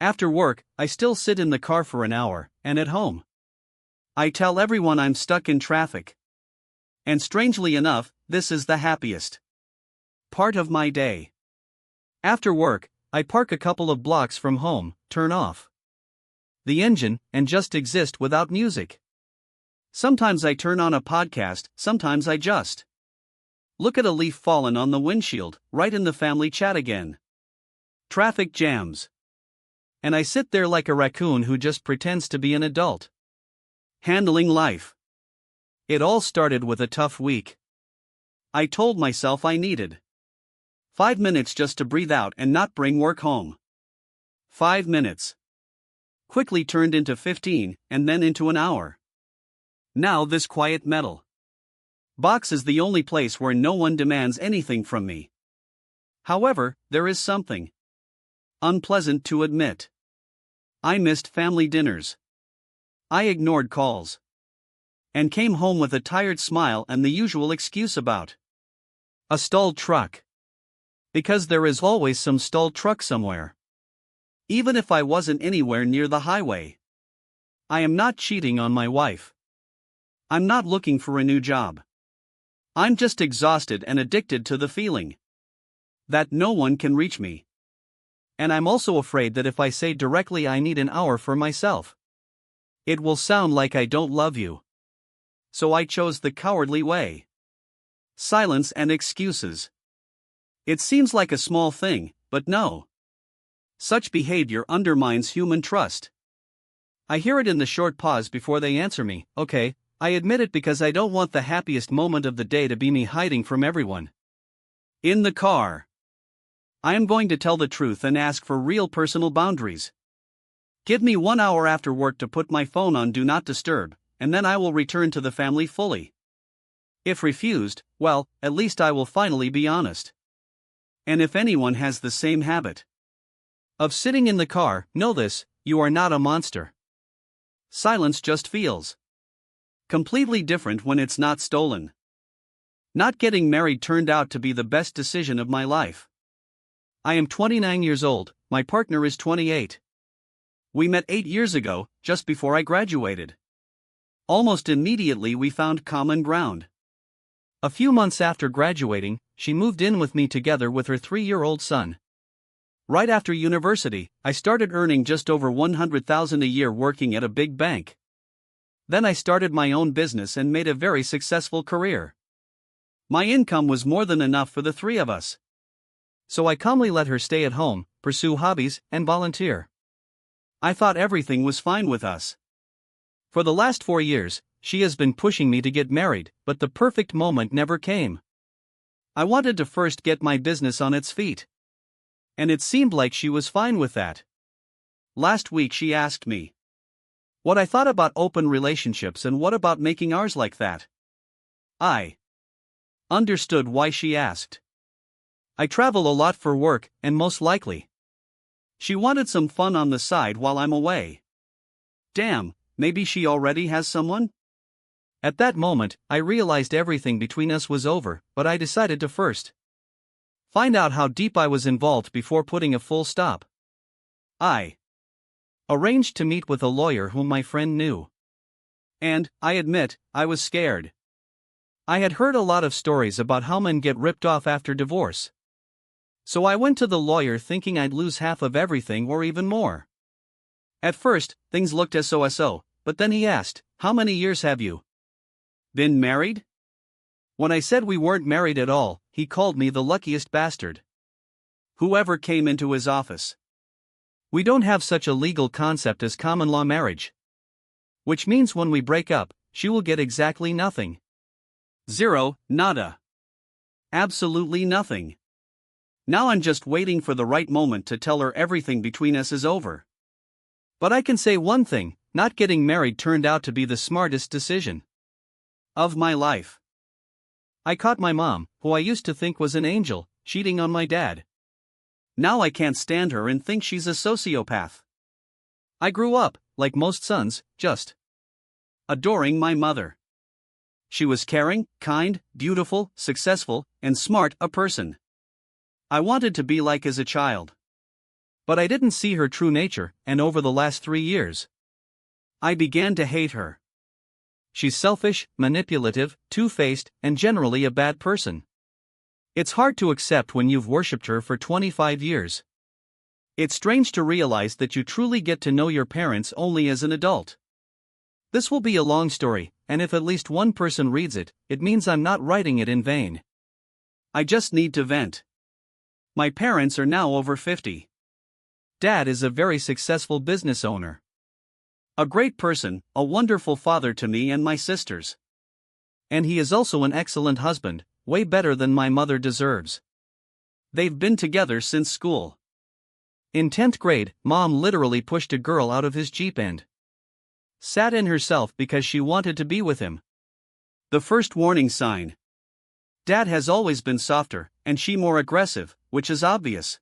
After work, I still sit in the car for an hour, and at home, I tell everyone I'm stuck in traffic. And strangely enough, this is the happiest part of my day. After work, I park a couple of blocks from home, turn off the engine, and just exist without music. Sometimes I turn on a podcast, sometimes I just look at a leaf fallen on the windshield, right in the family chat again. Traffic jams. And I sit there like a raccoon who just pretends to be an adult. Handling life. It all started with a tough week. I told myself I needed 5 minutes just to breathe out and not bring work home. 5 minutes quickly turned into 15, and then into an hour. Now this quiet metal box is the only place where no one demands anything from me. However, there is something unpleasant to admit. I missed family dinners. I ignored calls. And came home with a tired smile and the usual excuse about a stalled truck. Because there is always some stalled truck somewhere. Even if I wasn't anywhere near the highway. I am not cheating on my wife. I'm not looking for a new job. I'm just exhausted and addicted to the feeling that no one can reach me. And I'm also afraid that if I say directly I need an hour for myself, it will sound like I don't love you. So I chose the cowardly way. Silence and excuses. It seems like a small thing, but no. Such behavior undermines human trust. I hear it in the short pause before they answer me. Okay, I admit it because I don't want the happiest moment of the day to be me hiding from everyone. In the car. I am going to tell the truth and ask for real personal boundaries. Give me 1 hour after work to put my phone on Do Not Disturb, and then I will return to the family fully. If refused, well, at least I will finally be honest. And if anyone has the same habit of sitting in the car, know this: you are not a monster. Silence just feels completely different when it's not stolen. Not getting married turned out to be the best decision of my life. I am 29 years old, my partner is 28. We met 8 years ago, just before I graduated. Almost immediately we found common ground. A few months after graduating, she moved in with me together with her 3-year-old son. Right after university, I started earning just over $100,000 a year working at a big bank. Then I started my own business and made a very successful career. My income was more than enough for the three of us. So I calmly let her stay at home, pursue hobbies, and volunteer. I thought everything was fine with us. For the last 4 years, she has been pushing me to get married, but the perfect moment never came. I wanted to first get my business on its feet. And it seemed like she was fine with that. Last week she asked me what I thought about open relationships and what about making ours like that. I understood why she asked. I travel a lot for work, and most likely she wanted some fun on the side while I'm away. Damn, maybe she already has someone? At that moment, I realized everything between us was over, but I decided to first find out how deep I was involved before putting a full stop. I arranged to meet with a lawyer whom my friend knew. And, I admit, I was scared. I had heard a lot of stories about how men get ripped off after divorce. So I went to the lawyer thinking I'd lose half of everything or even more. At first, things looked so, but then he asked, "How many years have you been married?" When I said we weren't married at all, he called me the luckiest bastard whoever came into his office. We don't have such a legal concept as common law marriage. Which means when we break up, she will get exactly nothing. Zero, nada. Absolutely nothing. Now I'm just waiting for the right moment to tell her everything between us is over. But I can say one thing, not getting married turned out to be the smartest decision of my life. I caught my mom, who I used to think was an angel, cheating on my dad. Now I can't stand her and think she's a sociopath. I grew up, like most sons, just adoring my mother. She was caring, kind, beautiful, successful, and smart a person I wanted to be like as a child. But I didn't see her true nature, and over the last 3 years, I began to hate her. She's selfish, manipulative, two-faced, and generally a bad person. It's hard to accept when you've worshipped her for 25 years. It's strange to realize that you truly get to know your parents only as an adult. This will be a long story, and if at least one person reads it, it means I'm not writing it in vain. I just need to vent. My parents are now over 50. Dad is a very successful business owner. A great person, a wonderful father to me and my sisters. And he is also an excellent husband, way better than my mother deserves. They've been together since school. In 10th grade, Mom literally pushed a girl out of his Jeep and sat in herself because she wanted to be with him. The first warning sign. Dad has always been softer, and she more aggressive, which is obvious.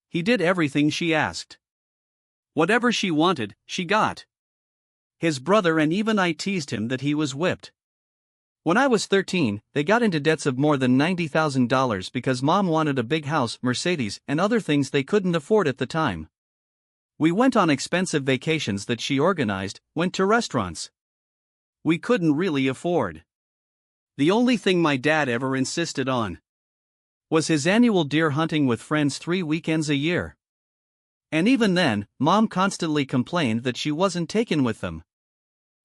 He did everything she asked. Whatever she wanted, she got. His brother and even I teased him that he was whipped. When I was 13, they got into debts of more than $90,000 because Mom wanted a big house, Mercedes, and other things they couldn't afford at the time. We went on expensive vacations that she organized, went to restaurants we couldn't really afford. The only thing my dad ever insisted on was his annual deer hunting with friends 3 weekends a year. And even then, Mom constantly complained that she wasn't taken with them.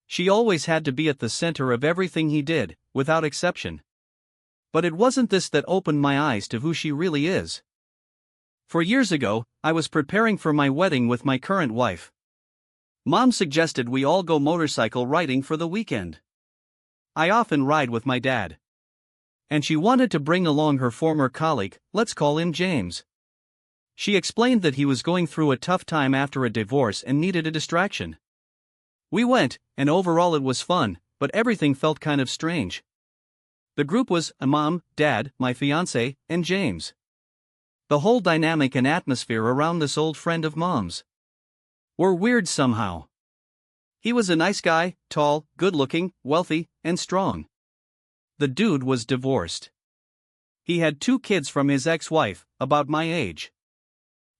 She always had to be at the center of everything he did, without exception. But it wasn't this that opened my eyes to who she really is. 4 years ago, I was preparing for my wedding with my current wife. Mom suggested we all go motorcycle riding for the weekend. I often ride with my dad. And she wanted to bring along her former colleague, let's call him James. She explained that he was going through a tough time after a divorce and needed a distraction. We went, and overall it was fun, but everything felt kind of strange. The group was a mom, dad, my fiancé, and James. The whole dynamic and atmosphere around this old friend of Mom's were weird somehow. He was a nice guy, tall, good-looking, wealthy, and strong. The dude was divorced. He had 2 kids from his ex-wife, about my age.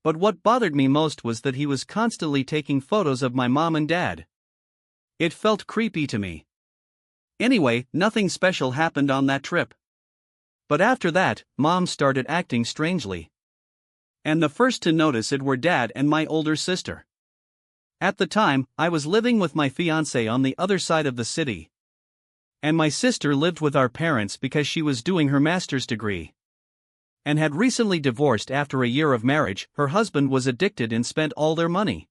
But what bothered me most was that he was constantly taking photos of my mom and dad. It felt creepy to me. Anyway, nothing special happened on that trip. But after that, Mom started acting strangely. And the first to notice it were Dad and my older sister. At the time, I was living with my fiancé on the other side of the city. And my sister lived with our parents because she was doing her master's degree. And had recently divorced after a year of marriage. Her husband was addicted and spent all their money.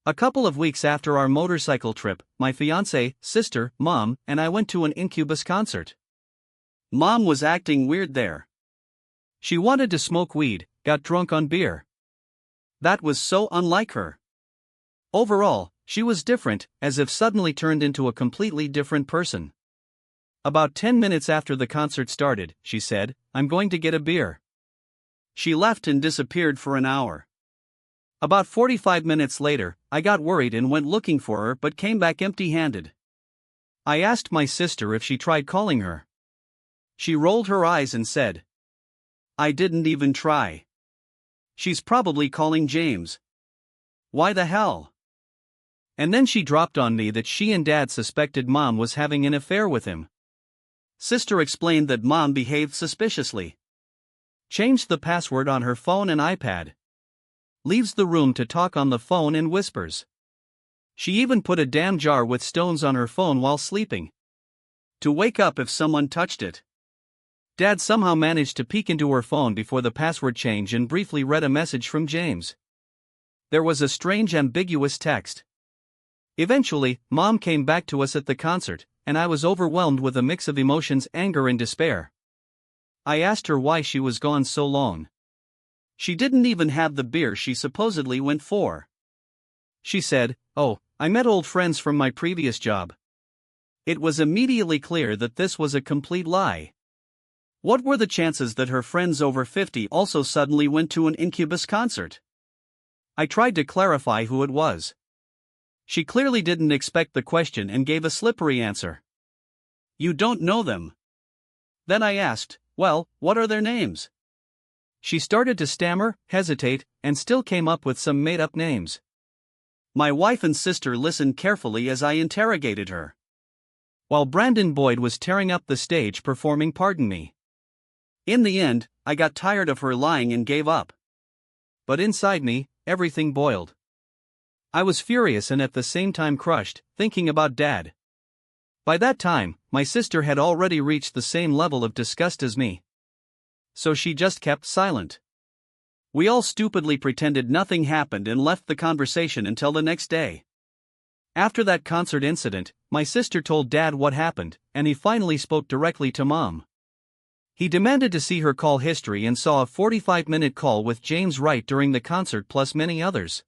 A couple of weeks after our motorcycle trip, my fiancé, sister, Mom, and I went to an Incubus concert. Mom was acting weird there. She wanted to smoke weed, got drunk on beer. That was so unlike her. Overall, she was different, as if suddenly turned into a completely different person. About 10 minutes after the concert started, she said, "I'm going to get a beer." She left and disappeared for an hour. About 45 minutes later, I got worried and went looking for her but came back empty-handed. I asked my sister if she tried calling her. She rolled her eyes and said, "I didn't even try. She's probably calling James. Why the hell?" And then she dropped on me that she and Dad suspected Mom was having an affair with him. Sister explained that Mom behaved suspiciously. Changed the password on her phone and iPad. Leaves the room to talk on the phone and whispers. She even put a damn jar with stones on her phone while sleeping, to wake up if someone touched it. Dad somehow managed to peek into her phone before the password change and briefly read a message from James. There was a strange ambiguous text. Eventually, Mom came back to us at the concert, and I was overwhelmed with a mix of emotions, anger and despair. I asked her why she was gone so long. She didn't even have the beer she supposedly went for. She said, "Oh, I met old friends from my previous job." It was immediately clear that this was a complete lie. What were the chances that her friends over 50 also suddenly went to an Incubus concert? I tried to clarify who it was. She clearly didn't expect the question and gave a slippery answer. "You don't know them." Then I asked, "Well, what are their names?" She started to stammer, hesitate, and still came up with some made-up names. My wife and sister listened carefully as I interrogated her, while Brandon Boyd was tearing up the stage performing Pardon Me. In the end, I got tired of her lying and gave up. But inside me, everything boiled. I was furious and at the same time crushed, thinking about Dad. By that time, my sister had already reached the same level of disgust as me. So she just kept silent. We all stupidly pretended nothing happened and left the conversation until the next day. After that concert incident, my sister told Dad what happened, and he finally spoke directly to Mom. He demanded to see her call history and saw a 45-minute call with James Wright during the concert plus many others.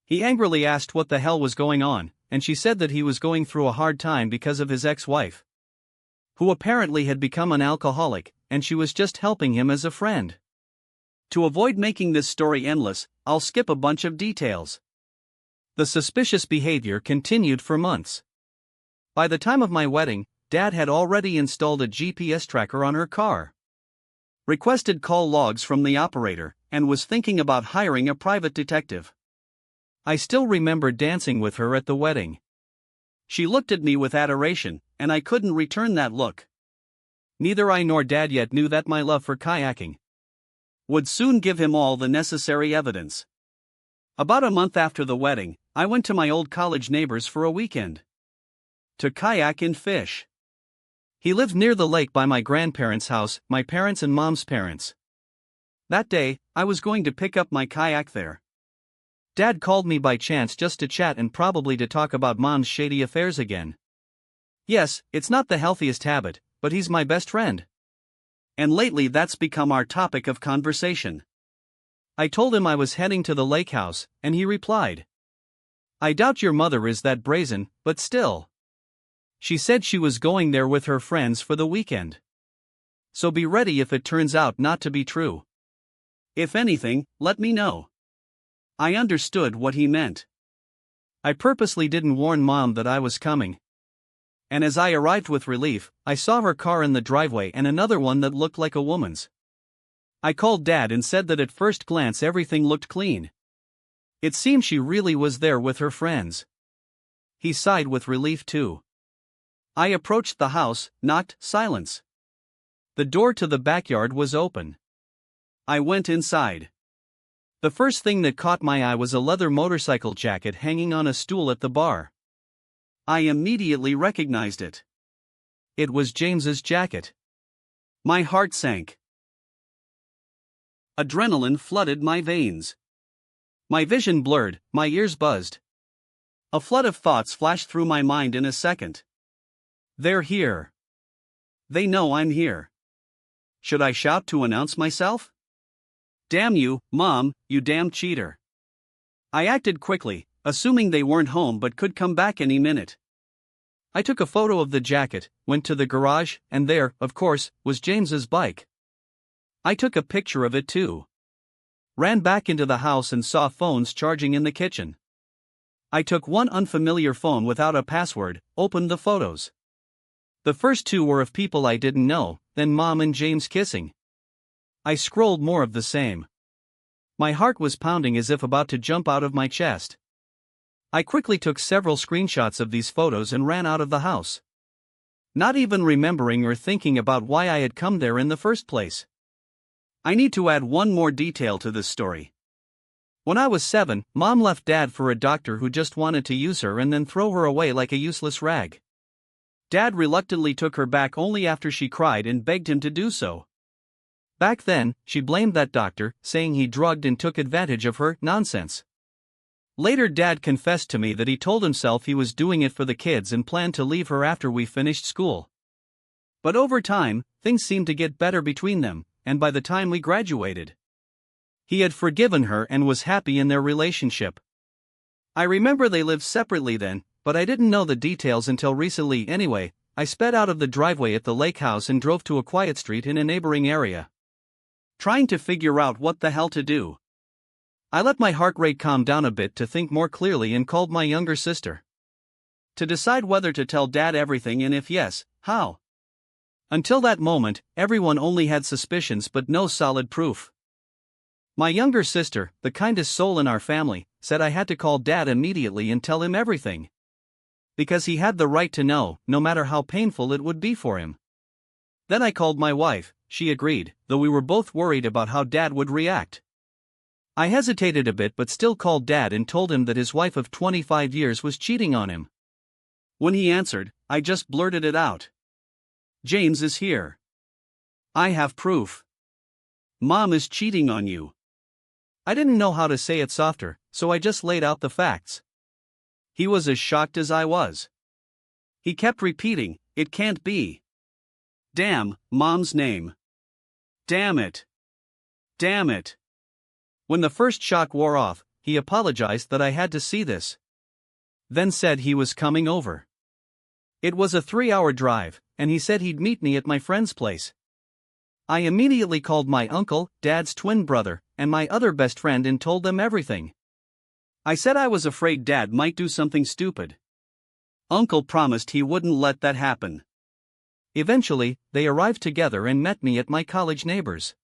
He angrily asked what the hell was going on, and she said that he was going through a hard time because of his ex-wife, who apparently had become an alcoholic, and she was just helping him as a friend. To avoid making this story endless, I'll skip a bunch of details. The suspicious behavior continued for months. By the time of my wedding, Dad had already installed a GPS tracker on her car, requested call logs from the operator, and was thinking about hiring a private detective. I still remember dancing with her at the wedding. She looked at me with adoration, and I couldn't return that look. Neither I nor Dad yet knew that my love for kayaking would soon give him all the necessary evidence. About a month after the wedding, I went to my old college neighbor's for a weekend to kayak and fish. He lived near the lake by my grandparents' house, my parents' and Mom's parents. That day, I was going to pick up my kayak there. Dad called me by chance just to chat and probably to talk about Mom's shady affairs again. Yes, it's not the healthiest habit, but he's my best friend. And lately that's become our topic of conversation. I told him I was heading to the lake house, and he replied, "I doubt your mother is that brazen, but still. She said she was going there with her friends for the weekend. So be ready if it turns out not to be true. If anything, let me know." I understood what he meant. I purposely didn't warn Mom that I was coming. And as I arrived with relief, I saw her car in the driveway and another one that looked like a woman's. I called Dad and said that at first glance everything looked clean. It seemed she really was there with her friends. He sighed with relief too. I approached the house, knocked, silence. The door to the backyard was open. I went inside. The first thing that caught my eye was a leather motorcycle jacket hanging on a stool at the bar. I immediately recognized it. It was James's jacket. My heart sank. Adrenaline flooded my veins. My vision blurred, my ears buzzed. A flood of thoughts flashed through my mind in a second. They're here. They know I'm here. Should I shout to announce myself? Damn you, Mom, you damn cheater. I acted quickly, assuming they weren't home but could come back any minute. I took a photo of the jacket, went to the garage, and there, of course, was James's bike. I took a picture of it too. Ran back into the house and saw phones charging in the kitchen. I took one unfamiliar phone without a password, opened the photos. The first two were of people I didn't know, then Mom and James kissing. I scrolled more of the same. My heart was pounding as if about to jump out of my chest. I quickly took several screenshots of these photos and ran out of the house, not even remembering or thinking about why I had come there in the first place. I need to add one more detail to this story. When I was 7, Mom left Dad for a doctor who just wanted to use her and then throw her away like a useless rag. Dad reluctantly took her back only after she cried and begged him to do so. Back then, she blamed that doctor, saying he drugged and took advantage of her. Nonsense. Later, Dad confessed to me that he told himself he was doing it for the kids and planned to leave her after we finished school. But over time, things seemed to get better between them, and by the time we graduated, he had forgiven her and was happy in their relationship. I remember they lived separately then, but I didn't know the details until recently anyway. I sped out of the driveway at the lake house and drove to a quiet street in a neighboring area, trying to figure out what the hell to do. I let my heart rate calm down a bit to think more clearly and called my younger sister to decide whether to tell Dad everything and if yes, how. Until that moment, everyone only had suspicions but no solid proof. My younger sister, the kindest soul in our family, said I had to call Dad immediately and tell him everything. Because he had the right to know, no matter how painful it would be for him. Then I called my wife. She agreed, though we were both worried about how Dad would react. I hesitated a bit but still called Dad and told him that his wife of 25 years was cheating on him. When he answered, I just blurted it out. James is here. I have proof. Mom is cheating on you. I didn't know how to say it softer, so I just laid out the facts. He was as shocked as I was. He kept repeating, "It can't be. Damn, Mom's name. Damn it. Damn it." When the first shock wore off, he apologized that I had to see this. Then said he was coming over. It was a 3-hour drive, and he said he'd meet me at my friend's place. I immediately called my uncle, Dad's twin brother, and my other best friend and told them everything. I said I was afraid Dad might do something stupid. Uncle promised he wouldn't let that happen. Eventually, they arrived together and met me at my college neighbor's.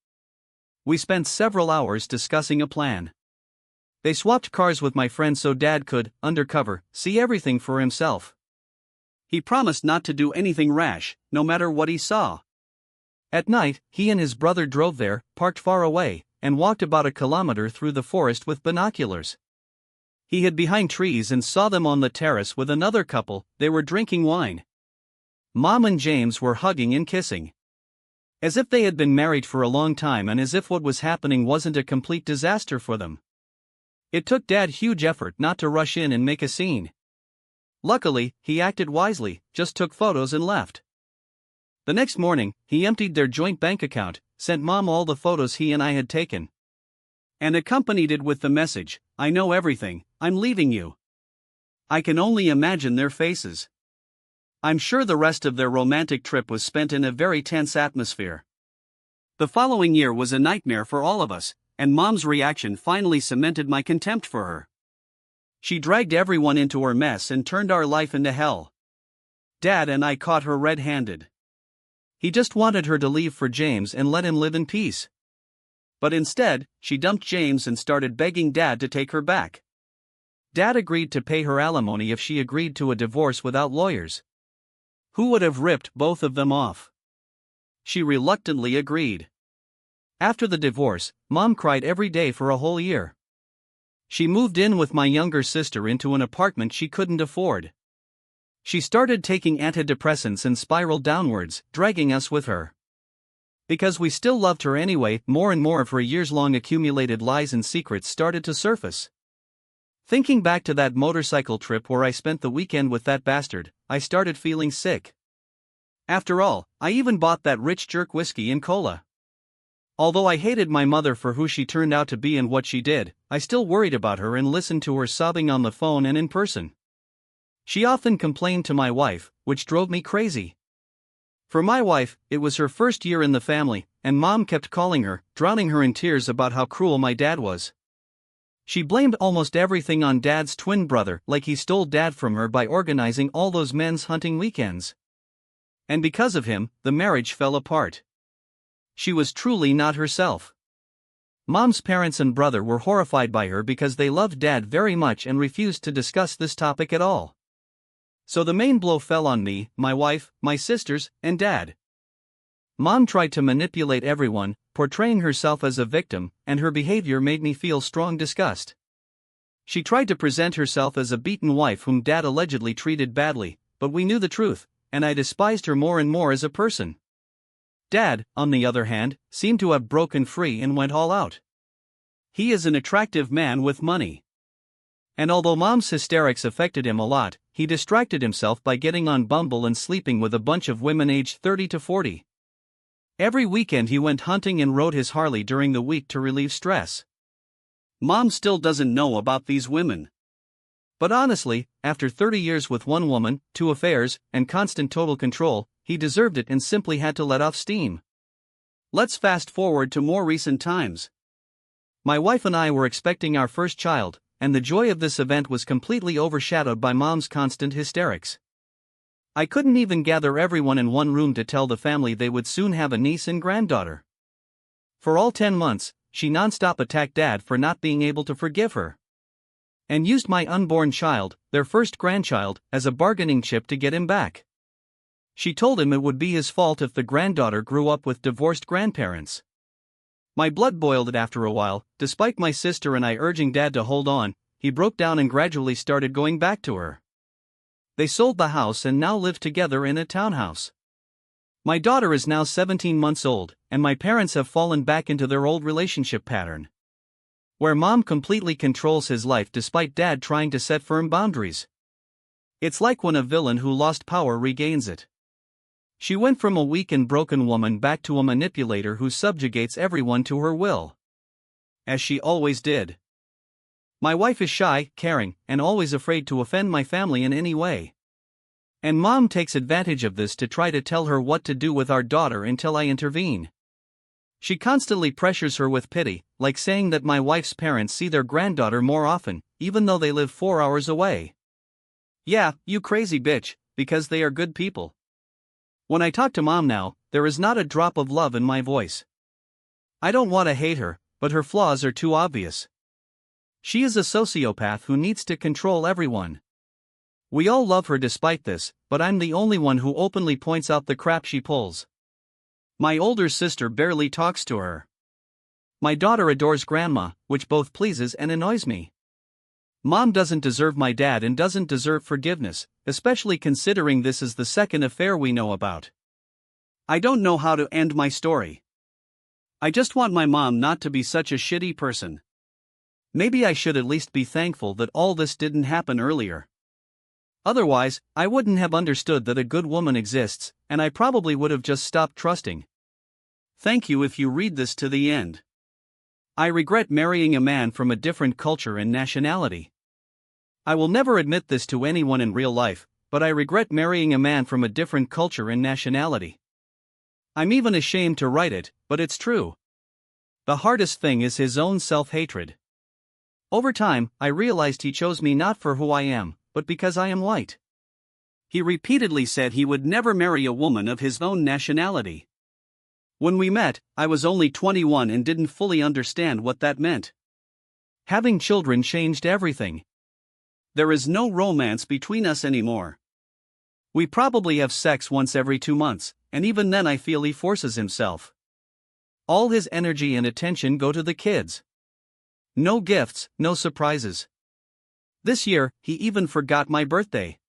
We spent several hours discussing a plan. They swapped cars with my friend so Dad could, undercover, see everything for himself. He promised not to do anything rash, no matter what he saw. At night, he and his brother drove there, parked far away, and walked about a kilometer through the forest with binoculars. He hid behind trees and saw them on the terrace with another couple. They were drinking wine. Mom and James were hugging and kissing. As if they had been married for a long time and as if what was happening wasn't a complete disaster for them. It took Dad huge effort not to rush in and make a scene. Luckily, he acted wisely, just took photos and left. The next morning, he emptied their joint bank account, sent Mom all the photos he and I had taken, and accompanied it with the message, "I know everything, I'm leaving you." I can only imagine their faces. I'm sure the rest of their romantic trip was spent in a very tense atmosphere. The following year was a nightmare for all of us, and Mom's reaction finally cemented my contempt for her. She dragged everyone into her mess and turned our life into hell. Dad and I caught her red-handed. He just wanted her to leave for James and let him live in peace. But instead, she dumped James and started begging Dad to take her back. Dad agreed to pay her alimony if she agreed to a divorce without lawyers. Who would have ripped both of them off? She reluctantly agreed. After the divorce, Mom cried every day for a whole year. She moved in with my younger sister into an apartment she couldn't afford. She started taking antidepressants and spiraled downwards, dragging us with her. Because we still loved her anyway, more and more of her years-long accumulated lies and secrets started to surface. Thinking back to that motorcycle trip where I spent the weekend with that bastard, I started feeling sick. After all, I even bought that rich jerk whiskey and cola. Although I hated my mother for who she turned out to be and what she did, I still worried about her and listened to her sobbing on the phone and in person. She often complained to my wife, which drove me crazy. For my wife, it was her first year in the family, and Mom kept calling her, drowning her in tears about how cruel my dad was. She blamed almost everything on Dad's twin brother, like he stole Dad from her by organizing all those men's hunting weekends. And because of him, the marriage fell apart. She was truly not herself. Mom's parents and brother were horrified by her because they loved Dad very much and refused to discuss this topic at all. So the main blow fell on me, my wife, my sisters, and Dad. Mom tried to manipulate everyone, portraying herself as a victim, and her behavior made me feel strong disgust. She tried to present herself as a beaten wife whom Dad allegedly treated badly, but we knew the truth, and I despised her more and more as a person. Dad, on the other hand, seemed to have broken free and went all out. He is an attractive man with money. And although Mom's hysterics affected him a lot, he distracted himself by getting on Bumble and sleeping with a bunch of women aged 30 to 40. Every weekend he went hunting and rode his Harley during the week to relieve stress. Mom still doesn't know about these women. But honestly, after 30 years with one woman, 2 affairs, and constant total control, he deserved it and simply had to let off steam. Let's fast forward to more recent times. My wife and I were expecting our first child, and the joy of this event was completely overshadowed by Mom's constant hysterics. I couldn't even gather everyone in one room to tell the family they would soon have a niece and granddaughter. For all 10 months, she nonstop attacked Dad for not being able to forgive her. And used my unborn child, their first grandchild, as a bargaining chip to get him back. She told him it would be his fault if the granddaughter grew up with divorced grandparents. My blood boiled after a while. Despite my sister and I urging Dad to hold on, he broke down and gradually started going back to her. They sold the house and now live together in a townhouse. My daughter is now 17 months old, and my parents have fallen back into their old relationship pattern, where Mom completely controls his life despite Dad trying to set firm boundaries. It's like when a villain who lost power regains it. She went from a weak and broken woman back to a manipulator who subjugates everyone to her will. As she always did. My wife is shy, caring, and always afraid to offend my family in any way. And Mom takes advantage of this to try to tell her what to do with our daughter until I intervene. She constantly pressures her with pity, like saying that my wife's parents see their granddaughter more often, even though they live 4 hours away. Yeah, you crazy bitch, because they are good people. When I talk to Mom now, there is not a drop of love in my voice. I don't want to hate her, but her flaws are too obvious. She is a sociopath who needs to control everyone. We all love her despite this, but I'm the only one who openly points out the crap she pulls. My older sister barely talks to her. My daughter adores Grandma, which both pleases and annoys me. Mom doesn't deserve my dad and doesn't deserve forgiveness, especially considering this is the second affair we know about. I don't know how to end my story. I just want my mom not to be such a shitty person. Maybe I should at least be thankful that all this didn't happen earlier. Otherwise, I wouldn't have understood that a good woman exists, and I probably would have just stopped trusting. Thank you if you read this to the end. I regret marrying a man from a different culture and nationality. I will never admit this to anyone in real life, but I regret marrying a man from a different culture and nationality. I'm even ashamed to write it, but it's true. The hardest thing is his own self-hatred. Over time, I realized he chose me not for who I am, but because I am white. He repeatedly said he would never marry a woman of his own nationality. When we met, I was only 21 and didn't fully understand what that meant. Having children changed everything. There is no romance between us anymore. We probably have sex once every 2 months, and even then I feel he forces himself. All his energy and attention go to the kids. No gifts, no surprises. This year, he even forgot my birthday.